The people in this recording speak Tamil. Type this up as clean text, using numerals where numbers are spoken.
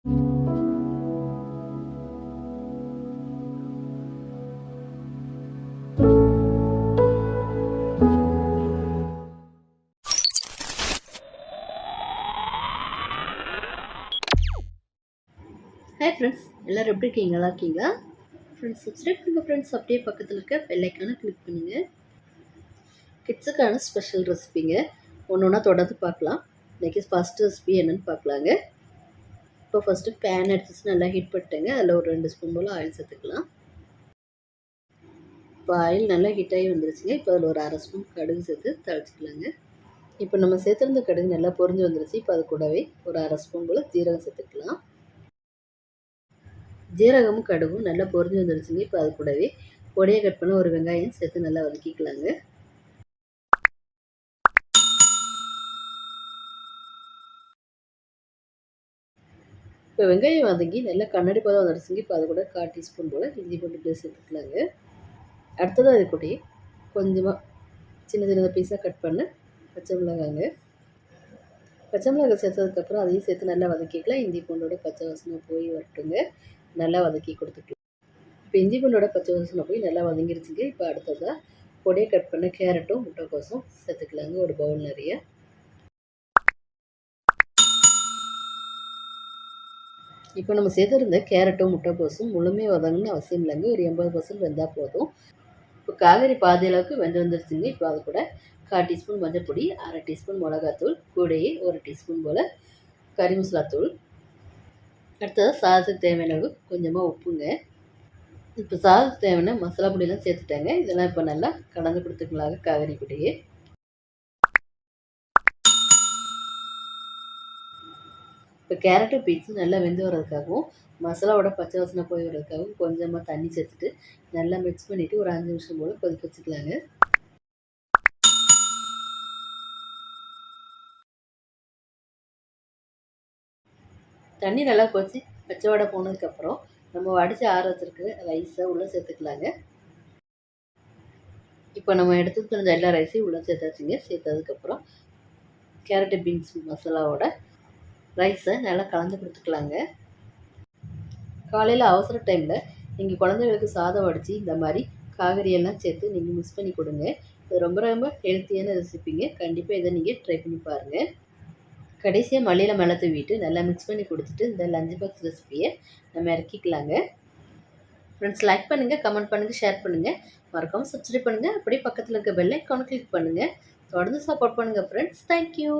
ஹாய் ஃப்ரெண்ட்ஸ், எல்லோரும் எப்படி இருக்கீங்க? நல்லா இருக்கீங்களா? ஃப்ரெண்ட்ஸ், சப்ஸ்கிரைப் பண்ணுங்கள் ஃப்ரெண்ட்ஸ். அப்படியே பக்கத்தில் இருக்க பெல் ஐக்கானை கிளிக் பண்ணுங்கள். கிட்ஸுக்கான ஸ்பெஷல் ரெசிபிங்க. ஒன்று ஒன்றா தொடர்ந்து பார்க்கலாம். இன்றைக்கி ஃபஸ்ட் ரெசிபி என்னென்னு பார்க்கலாங்க. இப்போ ஃபஸ்ட்டு பேன் எடுத்துச்சு நல்லா ஹீட் பண்ணிட்டேங்க. அதில் ஒரு 2 ஸ்பூன் போல் ஆயில் சேர்த்துக்கலாம். இப்போ ஆயில் நல்லா ஹீட் ஆகி வந்துருச்சுங்க. இப்போ அதில் ஒரு 1/2 ஸ்பூன் கடுகு சேர்த்து தழிச்சிக்கலாங்க. இப்போ நம்ம சேர்த்துருந்த கடுகு நல்லா பொரிஞ்சு வந்துருச்சு. இப்போ அது கூடவே ஒரு 1/2 ஸ்பூன் போல் ஜீரகம் சேர்த்துக்கலாம். ஜீரகமும் கடுகும் நல்லா பொரிஞ்சு வந்துருச்சுங்க. இப்போ அது கூடவே பொடியை கட் பண்ண ஒரு வெங்காயம் சேர்த்து நல்லா வதக்கிக்கலாங்க. இப்போ வெங்காயம் வதங்கி நல்லா கண்ணாடி பதம் வந்துருச்சுங்க. இப்போ அது கூட 1/4 டீஸ்பூன் போல் இஞ்சி பூண்டு பேஸ்ட் சேர்த்துக்கலாங்க. அடுத்ததாக அது கூட கொஞ்சமாக சின்ன சின்னதாக பீஸாக கட் பண்ண பச்சை மிளகாங்க. பச்சை மிளகாய் சேர்த்ததுக்கப்புறம் அதையும் சேர்த்து நல்லா வதக்கிக்கலாம். இஞ்சி பூண்டோட பச்சை வாசனை போய் வரட்டுங்க. நல்லா வதக்கி கொடுத்துக்கலாம். இப்போ இஞ்சி பூண்டோட பச்சை வாசனை போய் நல்லா வதங்கிருச்சுங்க. இப்போ அடுத்ததாக பொடியை கட் பண்ண கேரட்டும் முட்டைக்கோசும் சேர்த்துக்கலாங்க. ஒரு பவுல் நிறைய. இப்போ நம்ம சேர்த்துருந்த கேரட்டும் முட்டைக்கோசும் முழுமையாக வதங்கணும்னு அவசியம் இல்லைங்க. ஒரு 80% வெந்தால் போதும். இப்போ காய்கறி பாதி அளவுக்கு வெந்து வந்துருச்சுங்க. இப்போ அது கூட 1/4 டீஸ்பூன் மஞ்சள் பொடி, 1/2 டீஸ்பூன் மிளகாத்தூள், கூடையே 1 டீஸ்பூன் போல் கறி மசாலா தூள். அடுத்தது சாதத்துக்கு தேவையான அளவு கொஞ்சமாக உப்புங்க. இப்போ சாதத்துக்கு தேவையான மசாலா பொடியெல்லாம் சேர்த்துட்டாங்க. இதெல்லாம் இப்போ நல்லா கலந்து கொடுத்துக்கலாங்க காய்கறி கூடையே. இப்போ கேரட்டு பீன்ஸும் நல்லா வெந்து வர்றதுக்காகவும் மசாலாவோட பச்சை வாசனை போய் வர்றதுக்காகவும் கொஞ்சமாக தண்ணி சேர்த்துட்டு நல்லா மிக்ஸ் பண்ணிவிட்டு ஒரு 5 நிமிஷம் போல் கொதிக்க வச்சுக்கலாங்க. தண்ணி நல்லா கொதிச்சு பச்சை வடை போனதுக்கப்புறம் நம்ம வடித்து ஆற வச்சுருக்க ரைஸை உள்ளே சேர்த்துக்கலாங்க. இப்போ நம்ம எடுத்து தெரிஞ்ச எல்லா ரைஸையும் உள்ளே சேர்த்தாச்சுங்க. சேர்த்ததுக்கப்புறம் கேரட்டு பீன்ஸ் மசாலாவோட ரைஸை நல்லா கலந்து கொடுத்துக்கலாங்க. காலையில் அவசர டைமில் நீங்கள் குழந்தைங்களுக்கு சாதம் வடித்து இந்த மாதிரி காய்கறியெல்லாம் சேர்த்து நீங்கள் மிக்ஸ் பண்ணி கொடுங்க. இது ரொம்ப ரொம்ப ஹெல்த்தியான ரெசிபிங்க. கண்டிப்பாக இதை நீங்கள் ட்ரை பண்ணி பாருங்கள். கடைசியாக மல்லியில் மேலே தூவிட்டு நல்லா மிக்ஸ் பண்ணி கொடுத்துட்டு இந்த லஞ்ச் பாக்ஸ் ரெசிபியை நம்ம இறக்கிக்கலாங்க. ஃப்ரெண்ட்ஸ், லைக் பண்ணுங்கள், கமெண்ட் பண்ணுங்கள், ஷேர் பண்ணுங்கள், மறக்காமல் சப்ஸ்கிரைப் பண்ணுங்கள். அப்படியே பக்கத்தில் இருக்க பெல் ஐக்கானை கிளிக் பண்ணுங்கள். தொடர்ந்து சப்போர்ட் பண்ணுங்கள் ஃப்ரெண்ட்ஸ். தேங்க்யூ.